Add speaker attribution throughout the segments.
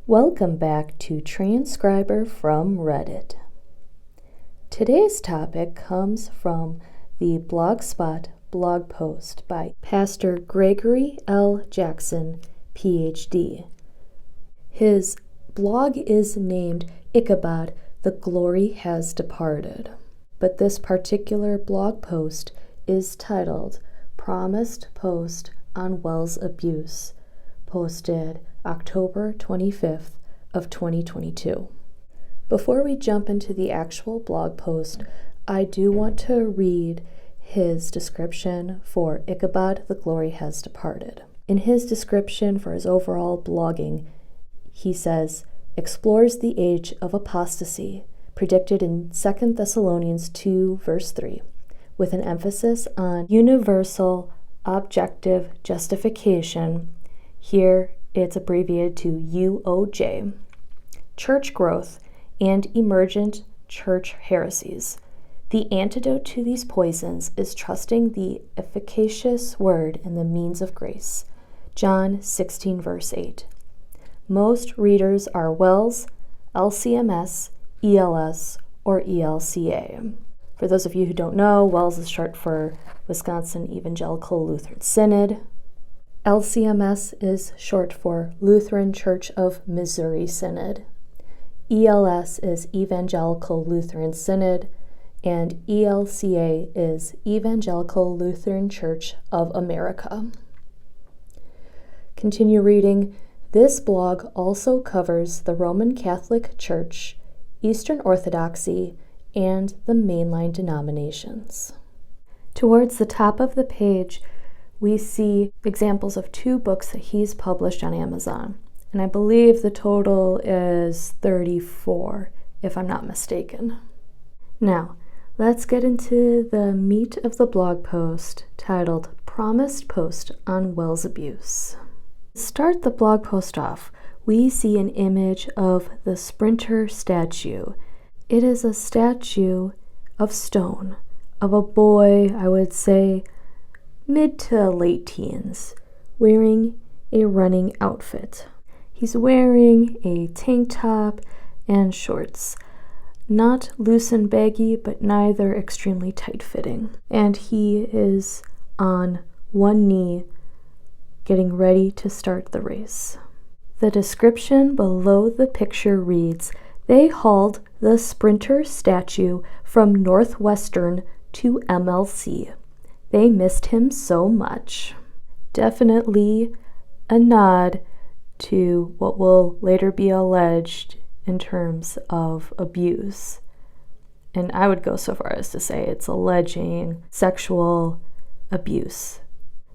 Speaker 1: Welcome back to Transcriber from Reddit. Today's topic comes from the Blogspot blog post by Pastor Gregory L. Jackson, Ph.D. His blog is named Ichabod, the Glory Has Departed, but this particular blog post is titled Promised Post on WELS Abuse, posted October 25th of 2022. Before we jump into the actual blog post, I do want to read his description for Ichabod, the Glory Has Departed. In his description for his overall blogging, he says, explores the age of apostasy, predicted in 2 Thessalonians 2, verse 3, with an emphasis on universal objective justification. Here it's abbreviated to UOJ, church growth, and emergent church heresies. The antidote to these poisons is trusting the efficacious word and the means of grace. John 16, verse 8. Most readers are WELS, LCMS, ELS, or ELCA. For those of you who don't know, WELS is short for Wisconsin Evangelical Lutheran Synod. LCMS is short for Lutheran Church of Missouri Synod. ELS is Evangelical Lutheran Synod, and ELCA is Evangelical Lutheran Church of America. Continue reading. This blog also covers the Roman Catholic Church, Eastern Orthodoxy, and the mainline denominations. Towards the top of the page, we see examples of 2 books that he's published on Amazon. And I believe the total is 34, if I'm not mistaken. Now, let's get into the meat of the blog post titled Promised Post on WELS Abuse. To start the blog post off, we see an image of the Sprinter statue. It is a statue of stone, of a boy, I would say, mid to late teens, wearing a running outfit. He's wearing a tank top and shorts, not loose and baggy, but neither extremely tight-fitting. And he is on one knee, getting ready to start the race. The description below the picture reads, they hauled the Sprinter statue from Northwestern to MLC. They missed him so much. Definitely a nod to what will later be alleged in terms of abuse. And I would go so far as to say it's alleging sexual abuse.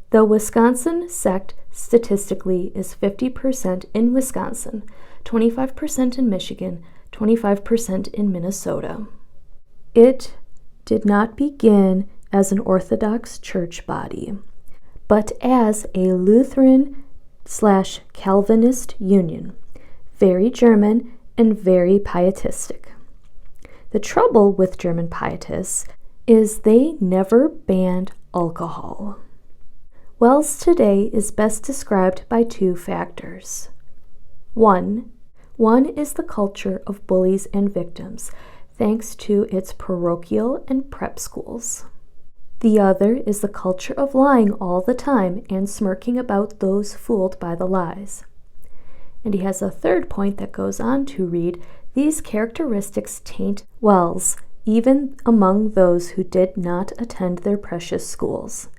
Speaker 1: The Wisconsin sect statistically is 50% in Wisconsin, 25% in Michigan, 25% in Minnesota. It did not begin as an Orthodox church body, but as a Lutheran/Calvinist union, very German and very pietistic. The trouble with German pietists is they never banned alcohol. WELS today is best described by 2 factors. One is the culture of bullies and victims, thanks to its parochial and prep schools. The other is the culture of lying all the time and smirking about those fooled by the lies. And he has a third point that goes on to read, these characteristics taint WELS, even among those who did not attend their precious schools.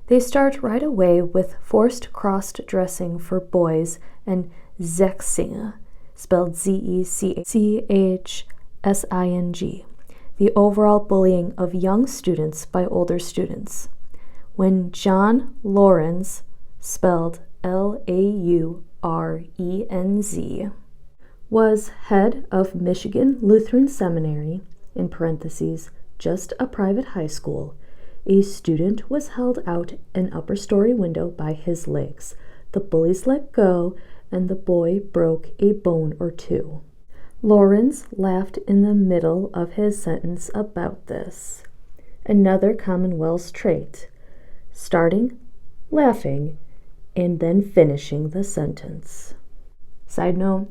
Speaker 1: They start right away with forced cross-dressing for boys and Zechsing, spelled Zechsing, the overall bullying of young students by older students. When John Lorenz, spelled Laurenz, was head of Michigan Lutheran Seminary, in parentheses, just a private high school, a student was held out an upper story window by his legs. The bullies let go, and the boy broke a bone or 2. Lorenz laughed in the middle of his sentence about this. Another common WELS trait, starting, laughing, and then finishing the sentence. Side note,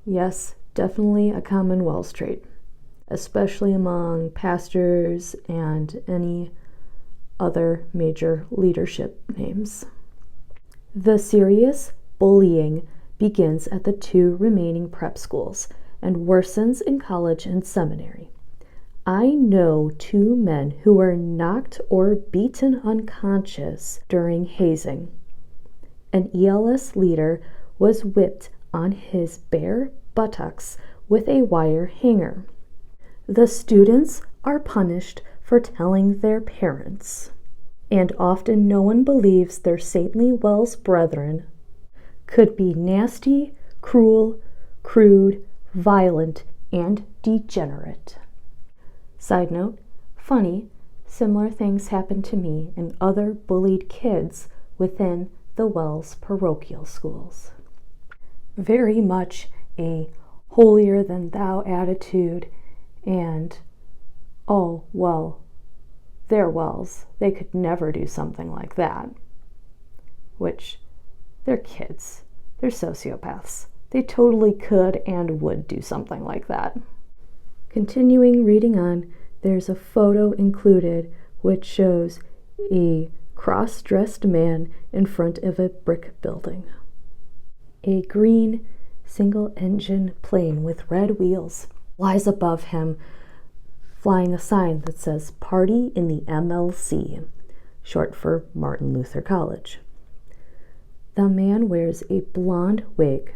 Speaker 1: Yes, definitely a common WELS trait, especially among pastors and any other major leadership names. The serious bullying begins at the 2 remaining prep schools and worsens in college and seminary. I know 2 men who were knocked or beaten unconscious during hazing. An ELS leader was whipped on his bare buttocks with a wire hanger. The students are punished for telling their parents, and often no one believes their saintly WELS brethren could be nasty, cruel, crude, violent, and degenerate. Side note, funny, similar things happened to me and other bullied kids within the WELS parochial schools. Very much a holier-than-thou attitude and, oh, well, they're WELS. They could never do something like that. Which, they're kids. They're sociopaths. They totally could and would do something like that. Continuing reading on, there's a photo included which shows a cross-dressed man in front of a brick building. A green single-engine plane with red wheels flies above him, flying a sign that says Party in the MLC, short for Martin Luther College. The man wears a blonde wig.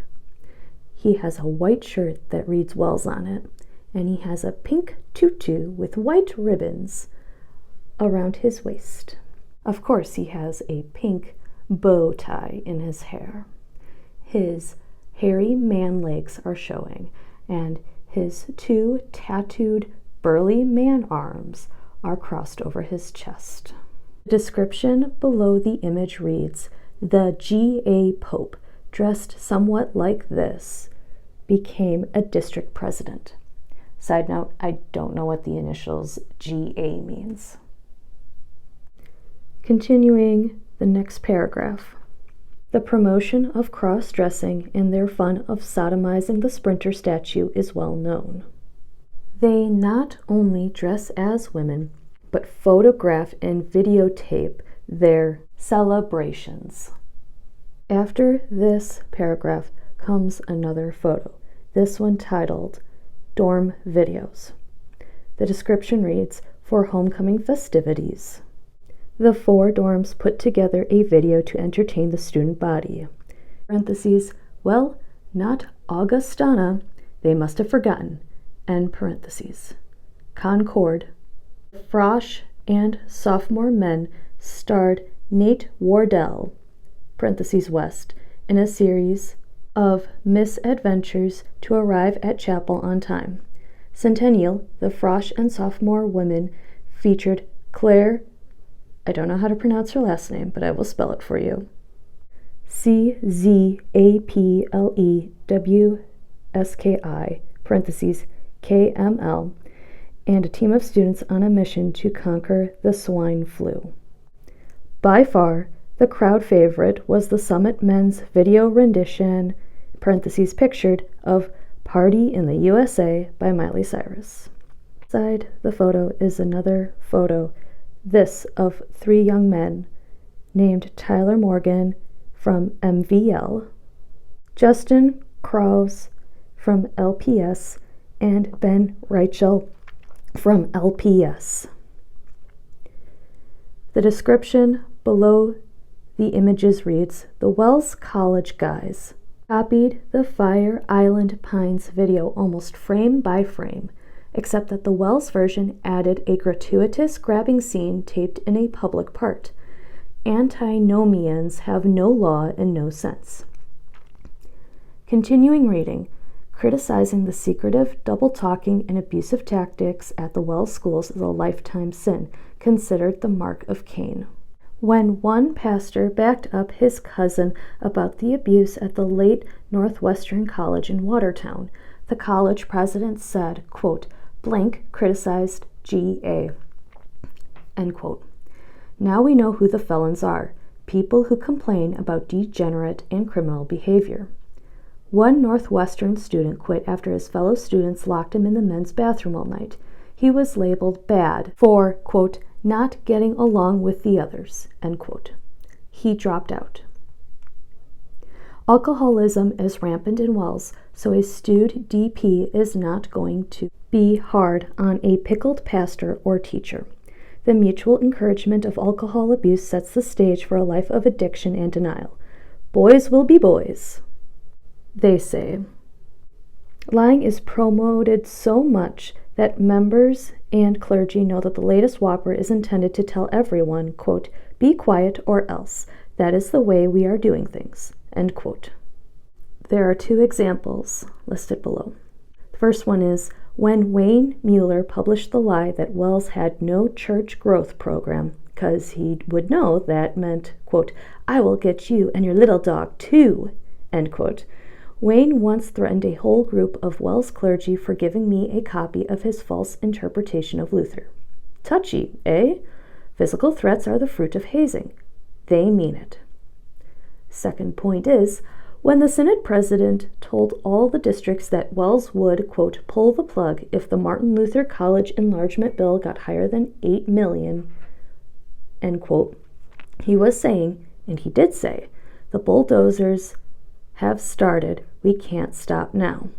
Speaker 1: He has a white shirt that reads WELS on it, and he has a pink tutu with white ribbons around his waist. Of course, he has a pink bow tie in his hair. His hairy man legs are showing, and his 2 tattooed burly man arms are crossed over his chest. The description below the image reads, "The G.A. Pope, dressed somewhat like this, became a district president." Side note, I don't know what the initials G.A. means. Continuing the next paragraph. The promotion of cross-dressing and their fun of sodomizing the Sprinter statue is well known. They not only dress as women, but photograph and videotape their celebrations. After this paragraph comes another photo, this one titled Dorm Videos. The description reads, "For homecoming festivities, the 4 dorms put together a video to entertain the student body. Parentheses, well, not Augustana, they must have forgotten. End parentheses. Concord. Frosh and sophomore men starred Nate Wardell, parentheses West, in a series of misadventures to arrive at chapel on time. Centennial, the Frosh and sophomore women featured Claire, I don't know how to pronounce her last name, but I will spell it for you. CZAPLEWSKI, parentheses, KML, and a team of students on a mission to conquer the swine flu. By far, the crowd favorite was the Summit Men's video rendition, parentheses pictured, of Party in the USA by Miley Cyrus. Beside the photo is another photo, this of 3 young men named Tyler Morgan from MVL, Justin Krause from LPS, and Ben Reichel from LPS. The description below the images reads, "The WELS College guys copied the Fire Island Pines video almost frame by frame, except that the WELS version added a gratuitous grabbing scene taped in a public part. Antinomians have no law and no sense." Continuing reading, criticizing the secretive double-talking and abusive tactics at the WELS schools is a lifetime sin, considered the mark of Cain. When one pastor backed up his cousin about the abuse at the late Northwestern College in Watertown, the college president said, quote, "Blank criticized G.A." End quote. Now we know who the felons are, people who complain about degenerate and criminal behavior. One Northwestern student quit after his fellow students locked him in the men's bathroom all night. He was labeled bad for, quote, not getting along with the others, end quote. He dropped out. Alcoholism is rampant in WELS, so a stewed DP is not going to be hard on a pickled pastor or teacher. The mutual encouragement of alcohol abuse sets the stage for a life of addiction and denial. Boys will be boys, they say. Lying is promoted so much that members and clergy know that the latest whopper is intended to tell everyone, quote, be quiet or else. That is the way we are doing things, end quote. There are two examples listed below. The first one is when Wayne Mueller published the lie that WELS had no church growth program, because he would know that meant, quote, I will get you and your little dog too, end quote. Wayne once threatened a whole group of WELS clergy for giving me a copy of his false interpretation of Luther. Touchy, eh? Physical threats are the fruit of hazing. They mean it. Second point is, when the Synod president told all the districts that WELS would, quote, pull the plug if the Martin Luther College enlargement bill got higher than $8 million, end quote, he was saying, and he did say, the bulldozers have started, we can't stop now.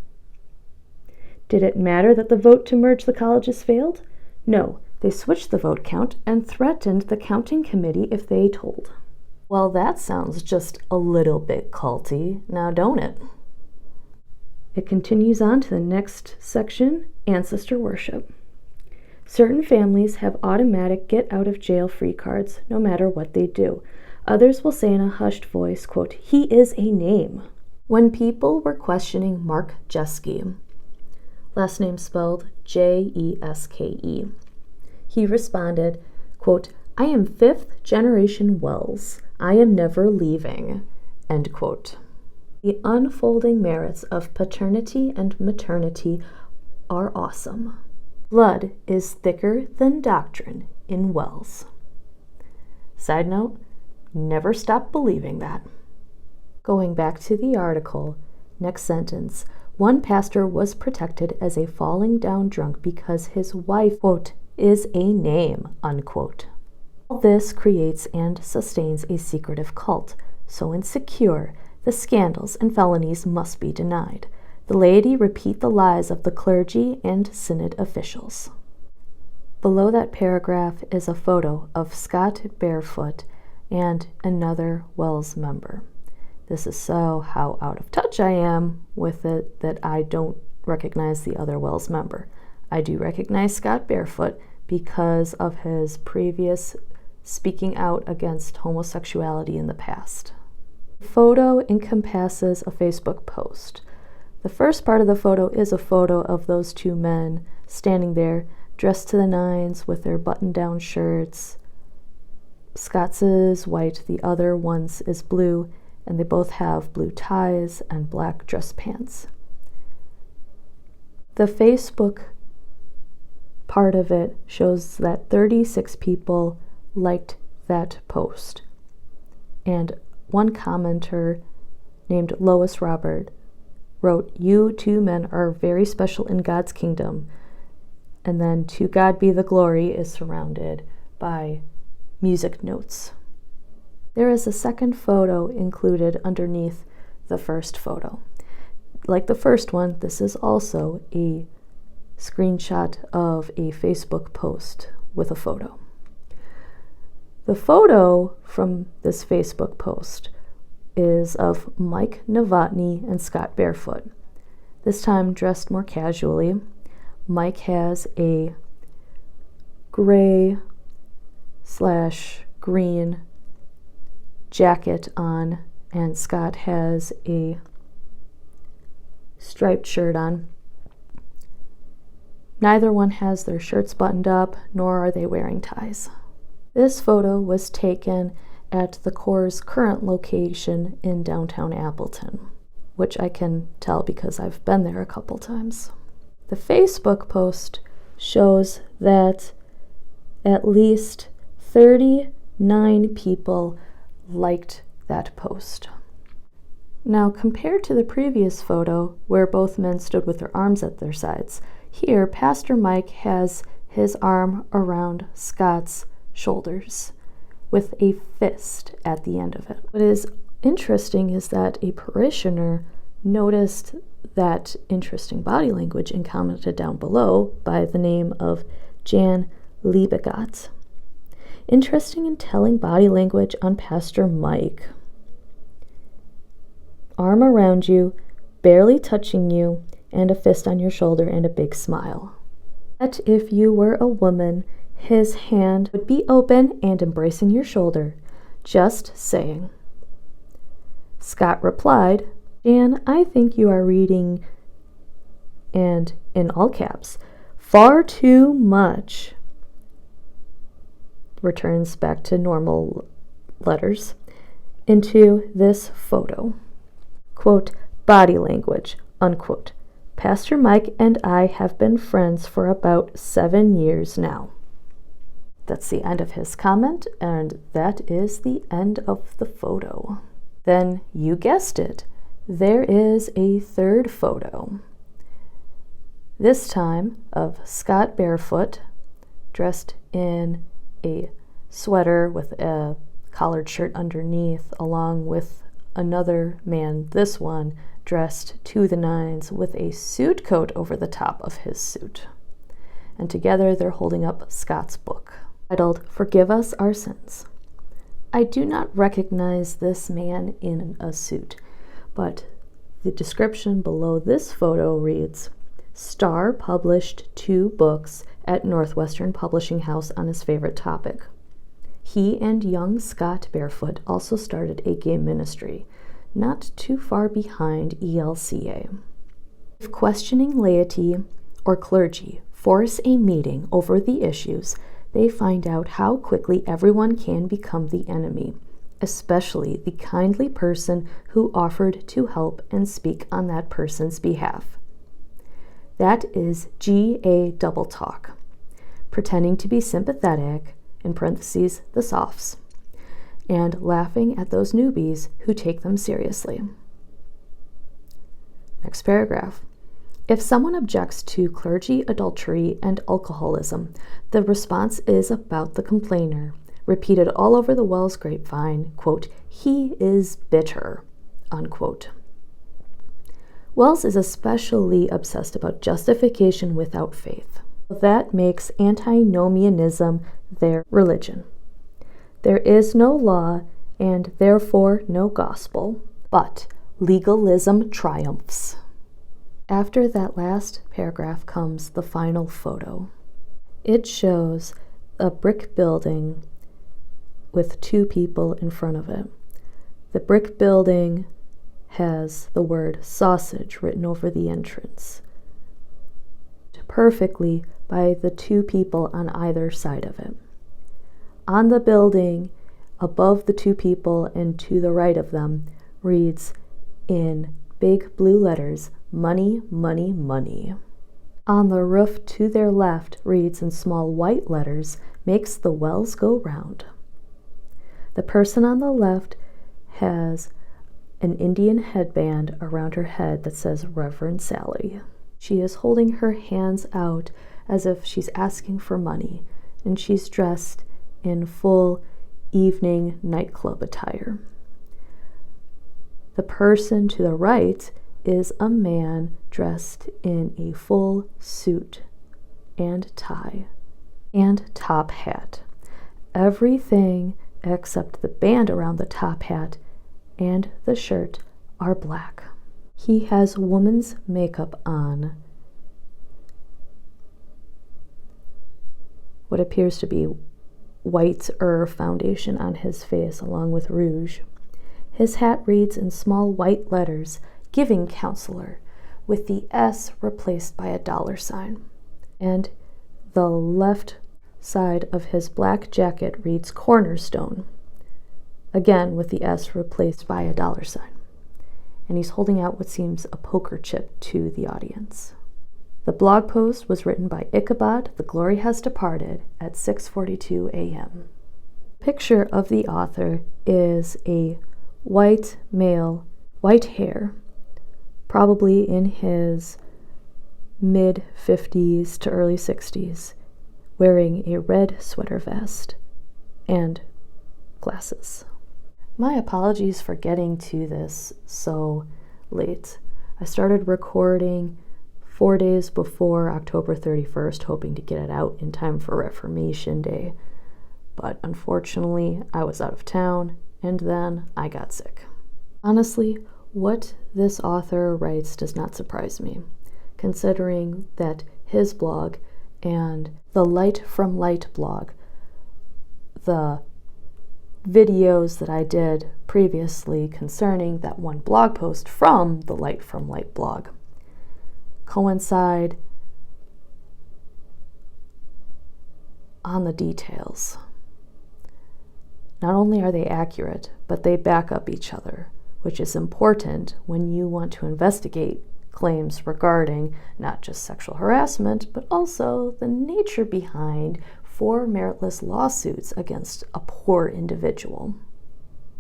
Speaker 1: Did it matter that the vote to merge the colleges failed? No, they switched the vote count and threatened the counting committee if they told. Well, that sounds just a little bit culty, now don't it? It continues on to the next section, ancestor worship. Certain families have automatic get-out-of-jail-free cards, no matter what they do. Others will say in a hushed voice, quote, he is a name. When people were questioning Mark Jeske, last name spelled Jeske, he responded, quote, I am 5th generation WELS. I am never leaving, end quote. The unfolding merits of paternity and maternity are awesome. Blood is thicker than doctrine in WELS. Side note, never stop believing that. Going back to the article, next sentence, one pastor was protected as a falling down drunk because his wife, quote, is a name, unquote. All this creates and sustains a secretive cult, so insecure, the scandals and felonies must be denied. The laity repeat the lies of the clergy and synod officials. Below that paragraph is a photo of Scott barefoot and another WELS member. This is so how out of touch I am with it that I don't recognize the other WELS member. I do recognize Scott barefoot because of his previous speaking out against homosexuality in the past. The photo encompasses a Facebook post. The first part of the photo is a photo of those two men standing there, dressed to the nines with their button-down shirts. Scott's is white, the other one's is blue, and they both have blue ties and black dress pants. The Facebook part of it shows that 36 people liked that post. And one commenter named Lois Robert wrote, you two men are very special in God's kingdom. And then to God be the glory is surrounded by music notes. There is a second photo included underneath the first photo. Like the first one, this is also a screenshot of a Facebook post with a photo. The photo from this Facebook post is of Mike Novotny and Scott Barefoot, this time dressed more casually. Mike has a gray/green jacket on, and Scott has a striped shirt on. Neither one has their shirts buttoned up, nor are they wearing ties. This photo was taken at the Corps' current location in downtown Appleton, which I can tell because I've been there a couple times. The Facebook post shows that at least 39 people liked that post. Now, compared to the previous photo where both men stood with their arms at their sides, here Pastor Mike has his arm around Scott's shoulders with a fist at the end of it. What is interesting is that a parishioner noticed that interesting body language and commented down below by the name of Jan Liebegot. Interesting and telling body language on Pastor Mike. Arm around you, barely touching you, and a fist on your shoulder and a big smile. But if you were a woman, his hand would be open and embracing your shoulder. Just saying. Scott replied, Jan, I think you are reading, and in all caps, far too much. Returns back to normal letters into this photo. Quote, body language, unquote. Pastor Mike and I have been friends for about 7 years now. That's the end of his comment, and that is the end of the photo. Then, you guessed it, there is a third photo. This time of Scott barefoot, dressed in a sweater with a collared shirt underneath, along with another man, this one, dressed to the nines with a suit coat over the top of his suit. And together they're holding up Scott's book, titled, Forgive Us Our Sins. I do not recognize this man in a suit, but the description below this photo reads, Starr published 2 books at Northwestern Publishing House on his favorite topic. He and young Scott Barefoot also started a gay ministry, not too far behind ELCA. If questioning laity or clergy force a meeting over the issues, they find out how quickly everyone can become the enemy, especially the kindly person who offered to help and speak on that person's behalf. That is GA double talk, pretending to be sympathetic, in parentheses, the softs, and laughing at those newbies who take them seriously. Next paragraph. If someone objects to clergy adultery and alcoholism, the response is about the complainer, repeated all over the WELS grapevine, quote, he is bitter, unquote. WELS is especially obsessed about justification without faith. That makes antinomianism their religion. There is no law and therefore no gospel, but legalism triumphs. After that last paragraph comes the final photo. It shows a brick building with 2 people in front of it. The brick building has the word sausage written over the entrance, perfectly by the 2 people on either side of it. On the building, above the 2 people and to the right of them, reads in big blue letters, money, money, money. On the roof to their left reads in small white letters, makes the WELS go round. The person on the left has an Indian headband around her head that says Reverend Sally. She is holding her hands out as if she's asking for money, and she's dressed in full evening nightclub attire. The person to the right is a man dressed in a full suit and tie and top hat. Everything except the band around the top hat and the shirt are black. He has woman's makeup on, what appears to be white foundation on his face along with rouge. His hat reads in small white letters, Giving Counselor, with the S replaced by a $sign. And the left side of his black jacket reads Cornerstone, again with the S replaced by a $sign. And he's holding out what seems a poker chip to the audience. The blog post was written by Ichabod, The Glory Has Departed, at 6:42 a.m. The picture of the author is a white male white hair, probably in his mid-50s to early 60s, wearing a red sweater vest and glasses. My apologies for getting to this so late. I started recording 4 days before October 31st, hoping to get it out in time for Reformation Day. But unfortunately, I was out of town, and then I got sick. Honestly, what this author writes does not surprise me, considering that his blog and the Light from Light blog, the videos that I did previously concerning that one blog post from the Light from Light blog, coincide on the details. Not only are they accurate, but they back up each other, which is important when you want to investigate claims regarding not just sexual harassment, but also the nature behind 4 meritless lawsuits against a poor individual.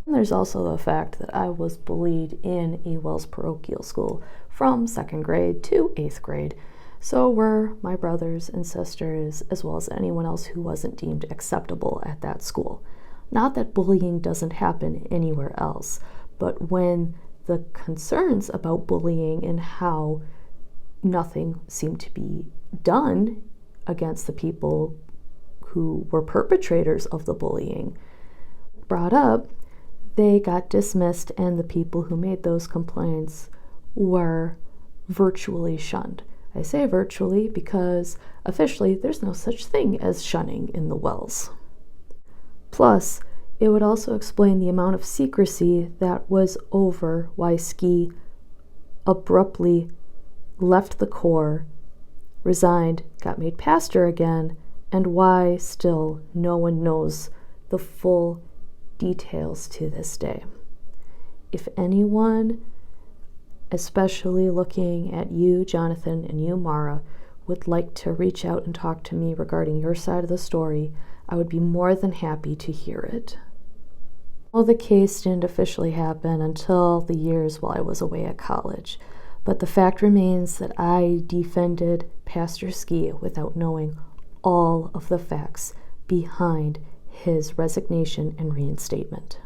Speaker 1: And there's also the fact that I was bullied in a WELS parochial school from 2nd grade to 8th grade. So were my brothers and sisters, as well as anyone else who wasn't deemed acceptable at that school. Not that bullying doesn't happen anywhere else, but when the concerns about bullying and how nothing seemed to be done against the people who were perpetrators of the bullying brought up, they got dismissed, and the people who made those complaints were virtually shunned. I say virtually because officially there's no such thing as shunning in the WELS. Plus, it would also explain the amount of secrecy that was over why Ski abruptly left the Corps, resigned, got made pastor again, and why still no one knows the full details to this day. If anyone, especially looking at you, Jonathan, and you, Mara, would like to reach out and talk to me regarding your side of the story, I would be more than happy to hear it. Well, the case didn't officially happen until the years while I was away at college, but the fact remains that I defended Pastor Ski without knowing all of the facts behind his resignation and reinstatement.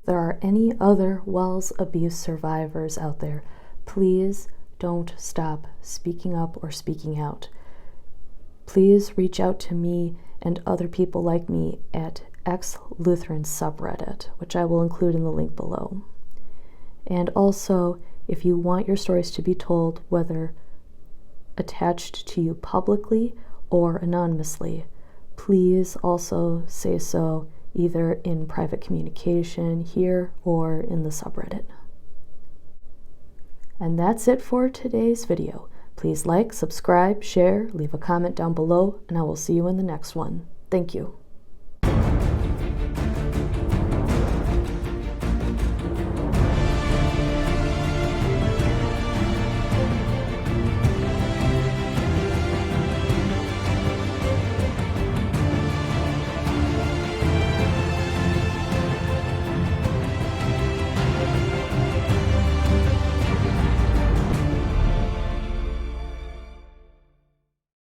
Speaker 1: If there are any other WELS abuse survivors out there, please don't stop speaking up or speaking out. Please reach out to me and other people like me at exLutheran subreddit, which I will include in the link below. And also, if you want your stories to be told, whether attached to you publicly or anonymously, please also say so either in private communication here or in the subreddit. And that's it for today's video. Please like, subscribe, share, leave a comment down below, and I will see you in the next one. Thank you.